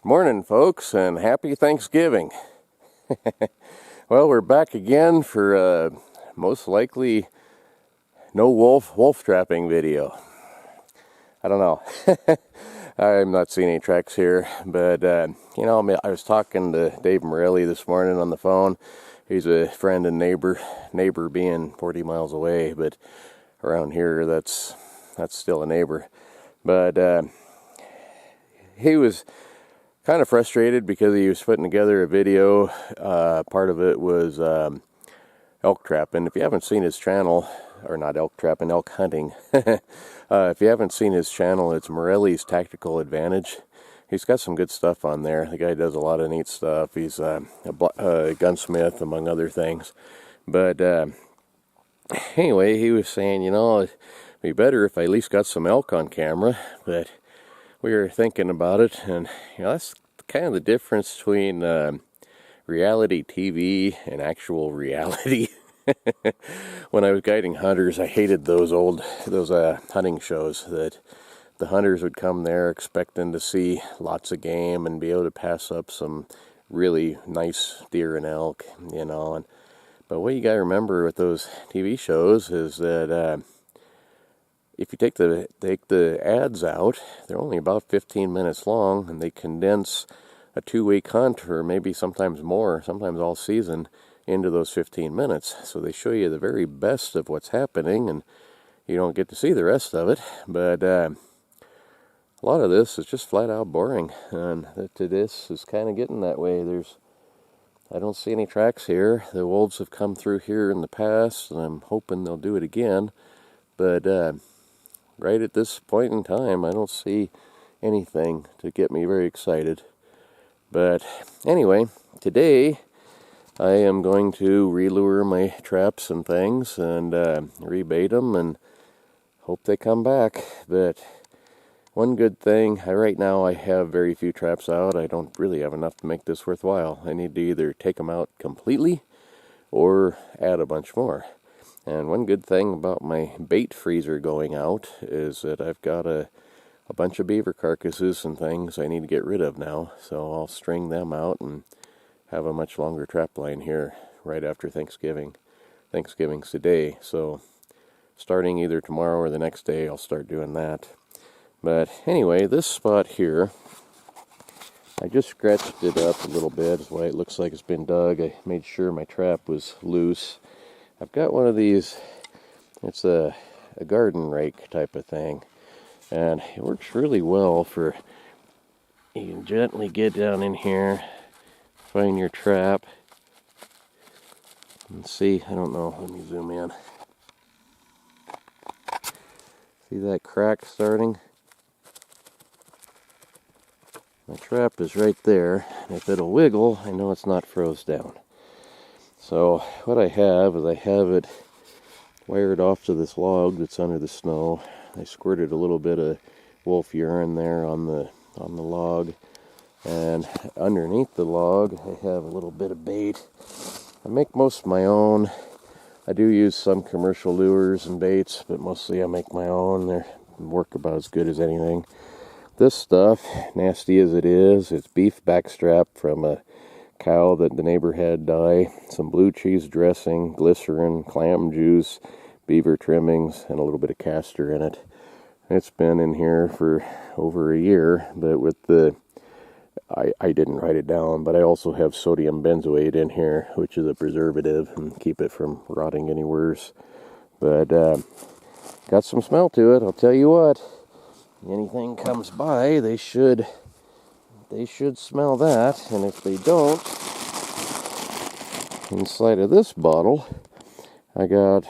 Morning, folks, and happy Thanksgiving. Well, we're back again for most likely no wolf trapping video. I don't know. I'm not seeing any tracks here, but I was talking to Dave Morelli this morning on the phone. He's a friend and neighbor being 40 miles away, but around here that's still a neighbor. But he was kind of frustrated because he was putting together a video. Part of it was elk trapping. If you haven't seen his channel, or not elk trapping, elk hunting. If you haven't seen his channel, it's Morelli's Tactical Advantage. He's got some good stuff on there. The guy does a lot of neat stuff. He's a gunsmith, among other things. But anyway, he was saying, it'd be better if I at least got some elk on camera. But we were thinking about it, and that's kind of the difference between reality TV and actual reality. When I was guiding hunters, I hated those hunting shows that the hunters would come there expecting to see lots of game and be able to pass up some really nice deer and elk, but what you got to remember with those TV shows is that if you take the ads out, they're only about 15 minutes long, and they condense a 2-week hunt, or maybe sometimes more, sometimes all season, into those 15 minutes. So they show you the very best of what's happening, and you don't get to see the rest of it. But a lot of this is just flat out boring, and this is kind of getting that way. I don't see any tracks here. The wolves have come through here in the past, and I'm hoping they'll do it again. But right at this point in time, I don't see anything to get me very excited. But anyway, today I am going to relure my traps and things and rebait them and hope they come back. But one good thing, right now I have very few traps out. I don't really have enough to make this worthwhile. I need to either take them out completely or add a bunch more. And one good thing about my bait freezer going out is that I've got a bunch of beaver carcasses and things I need to get rid of now. So I'll string them out and have a much longer trap line here right after Thanksgiving. Thanksgiving's today, so starting either tomorrow or the next day, I'll start doing that. But anyway, this spot here, I just scratched it up a little bit. That's why it looks like it's been dug. I made sure my trap was loose. I've got one of these, it's a garden rake type of thing, and it works really well for, you can gently get down in here, find your trap, and see, I don't know, let me zoom in. See that crack starting? My trap is right there, and if it'll wiggle, I know it's not froze down. So what I have is I have it wired off to this log that's under the snow. I squirted a little bit of wolf urine there on the log, and underneath the log I have a little bit of bait. I make most of my own. I do use some commercial lures and baits, but mostly I make my own. They work about as good as anything. This stuff, nasty as it is, it's beef backstrap from a cow that the neighbor had die, some blue cheese dressing, glycerin, clam juice, beaver trimmings, and a little bit of castor in it. It's been in here for over a year, but with I didn't write it down, but I also have sodium benzoate in here, which is a preservative and keep it from rotting any worse. But got some smell to it, I'll tell you what. Anything comes by, they should smell that, and if they don't, inside of this bottle, I got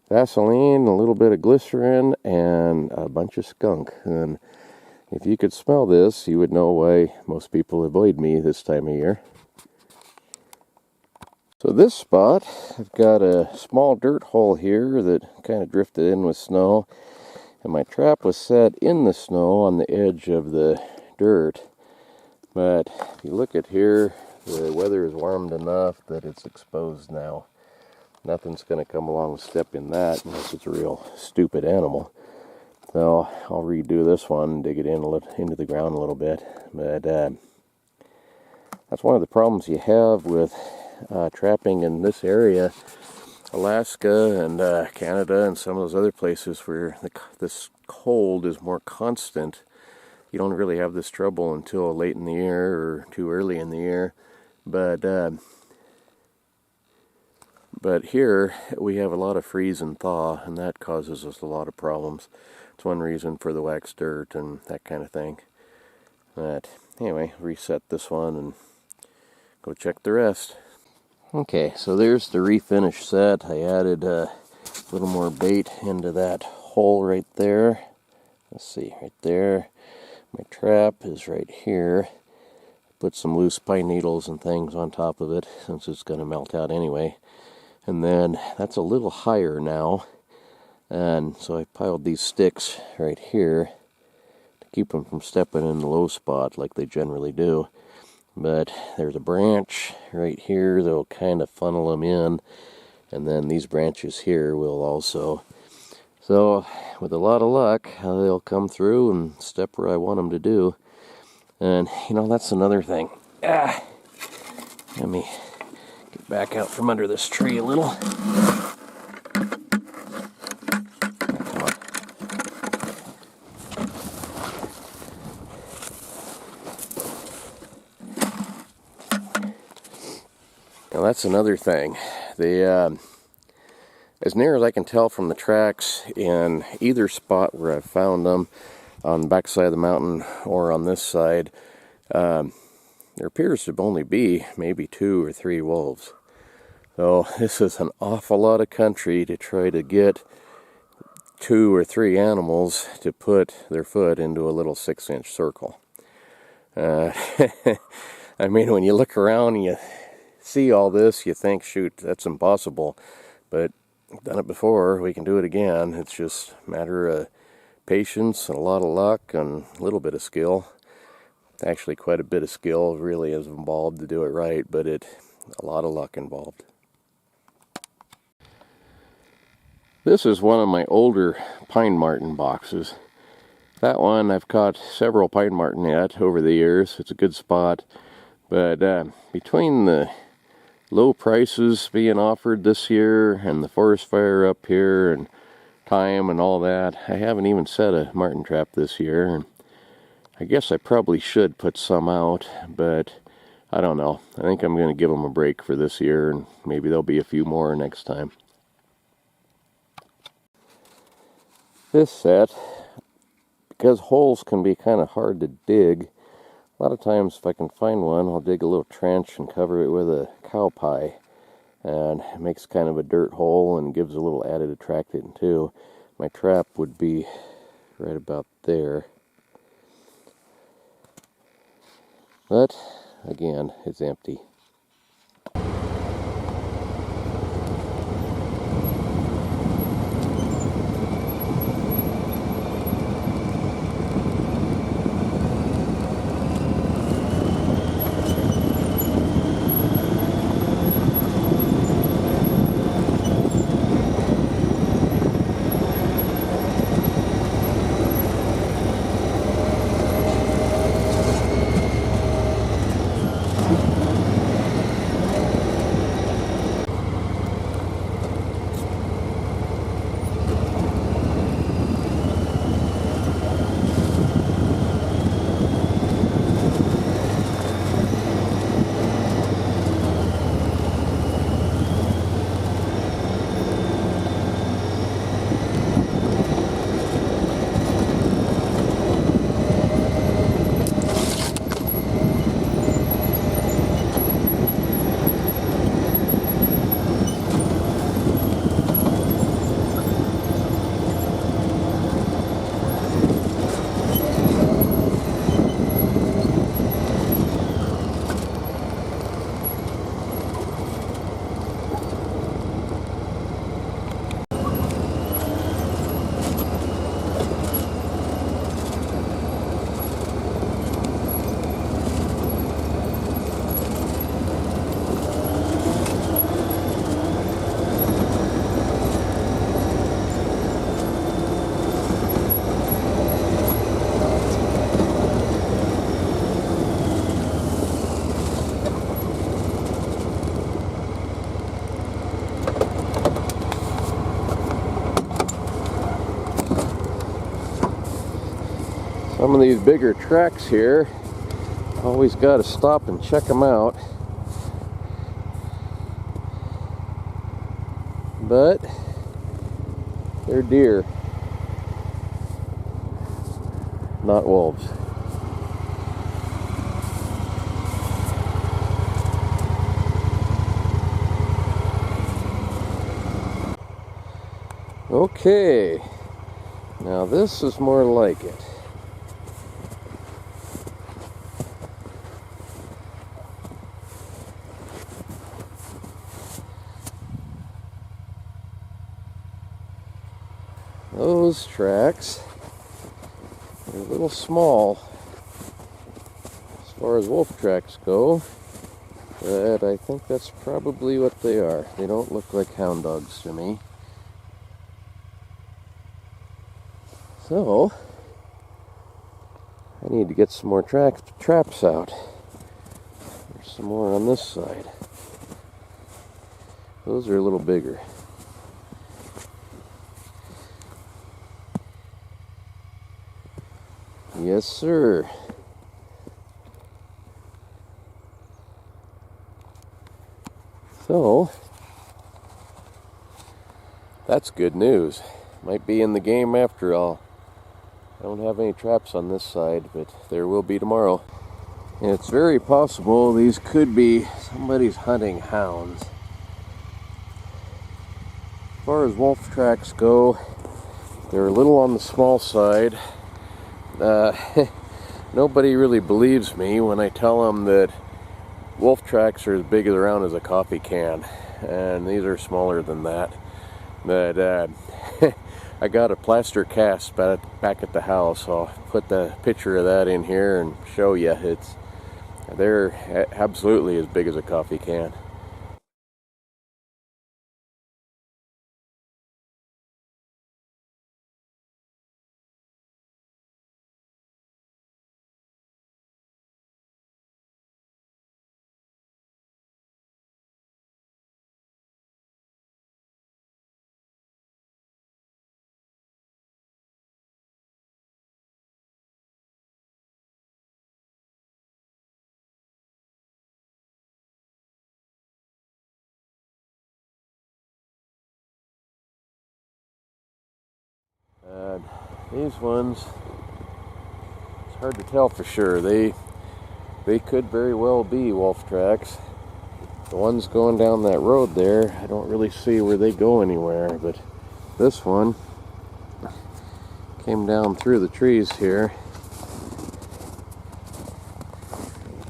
Vaseline, a little bit of glycerin, and a bunch of skunk. And if you could smell this, you would know why most people avoid me this time of year. So this spot, I've got a small dirt hole here that kind of drifted in with snow. And my trap was set in the snow on the edge of the dirt. But if you look at here, the weather is warmed enough that it's exposed now. Nothing's going to come along and step in that unless it's a real stupid animal. So I'll redo this one, dig it into the ground a little bit. But that's one of the problems you have with trapping in this area, Alaska and Canada and some of those other places where this cold is more constant. You don't really have this trouble until late in the year or too early in the year. But here we have a lot of freeze and thaw, and that causes us a lot of problems. It's one reason for the waxed dirt and that kind of thing. But anyway, reset this one and go check the rest. Okay, so there's the refinished set. I added a little more bait into that hole right there. Let's see, right there. My trap is right here. Put some loose pine needles and things on top of it since it's going to melt out anyway. And then that's a little higher now. And so I piled these sticks right here to keep them from stepping in the low spot like they generally do. But there's a branch right here that will kind of funnel them in. And then these branches here will also. So with a lot of luck, they'll come through and step where I want them to do. And you know, that's another thing. Let me get back out from under this tree a little. Now that's another thing. As near as I can tell from the tracks in either spot where I've found them, on the back side of the mountain or on this side, there appears to only be maybe 2 or 3 wolves. So this is an awful lot of country to try to get 2 or 3 animals to put their foot into a little 6-inch circle. I mean, when you look around and you see all this, you think, shoot, that's impossible. But I've done it before, we can do it again. It's just a matter of patience and a lot of luck and a little bit of skill. Actually, quite a bit of skill really is involved to do it right, but a lot of luck involved. This is one of my older pine marten boxes. That one I've caught several pine marten at over the years. It's a good spot, but between the low prices being offered this year and the forest fire up here and time and all that, I haven't even set a marten trap this year. And I guess I probably should put some out, but I don't know. I think I'm going to give them a break for this year, and maybe there'll be a few more next time. This set, because holes can be kind of hard to dig, a lot of times if I can find one, I'll dig a little trench and cover it with a cow pie. And it makes kind of a dirt hole and gives a little added attraction too. My trap would be right about there. But again, it's empty. Some of these bigger tracks here, always got to stop and check them out. But they're deer, not wolves. Okay, now this is more like it. Those tracks are a little small as far as wolf tracks go, but I think that's probably what they are. They don't look like hound dogs to me. So, I need to get some more traps out. There's some more on this side. Those are a little bigger. Yes, sir. So, that's good news. Might be in the game after all. I don't have any traps on this side, but there will be tomorrow. And it's very possible these could be somebody's hunting hounds. As far as wolf tracks go, they're a little on the small side. Nobody really believes me when I tell them that wolf tracks are as big around as a coffee can, and these are smaller than that. But I got a plaster cast back at the house. I'll put the picture of that in here and show you. They're absolutely as big as a coffee can. These ones, it's hard to tell for sure. They could very well be wolf tracks. The ones going down that road there, I don't really see where they go anywhere, but this one came down through the trees here.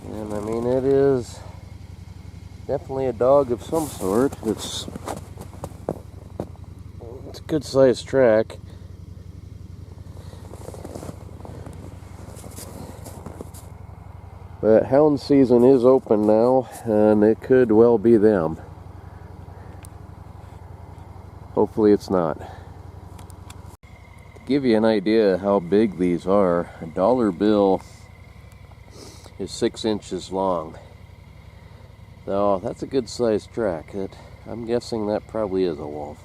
And I mean, it is definitely a dog of some sort. It's a good sized track. But hound season is open now, and it could well be them. Hopefully it's not. To give you an idea how big these are, a dollar bill is 6 inches long. So that's a good sized track. I'm guessing that probably is a wolf.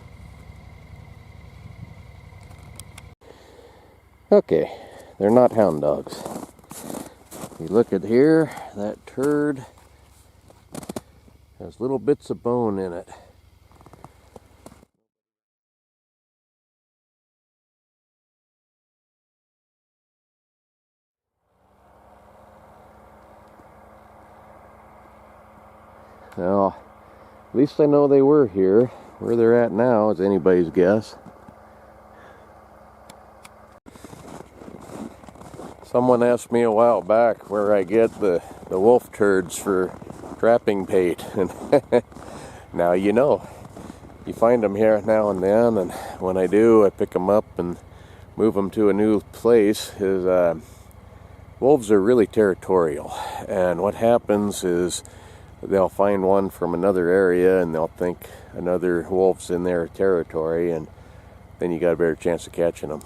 Okay, they're not hound dogs. You look at here, that turd has little bits of bone in it. Now, at least I know they were here. Where they're at now is anybody's guess. Someone asked me a while back where I get the wolf turds for trapping bait, and now you know. You find them here now and then, and when I do, I pick them up and move them to a new place. Wolves are really territorial, and what happens is they'll find one from another area and they'll think another wolf's in their territory, and then you got a better chance of catching them.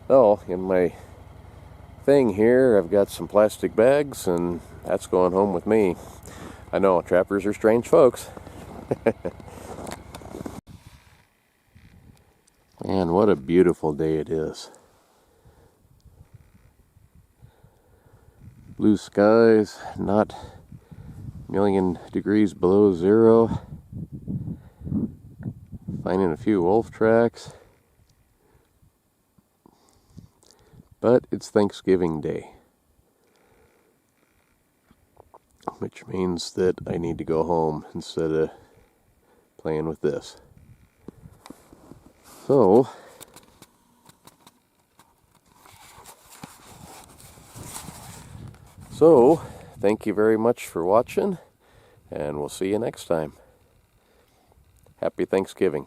So, in my thing here, I've got some plastic bags, and that's going home with me. I know, trappers are strange folks. Man, what a beautiful day it is. Blue skies, not a million degrees below zero. Finding a few wolf tracks. But it's Thanksgiving Day, which means that I need to go home instead of playing with this. So, thank you very much for watching, and we'll see you next time. Happy Thanksgiving.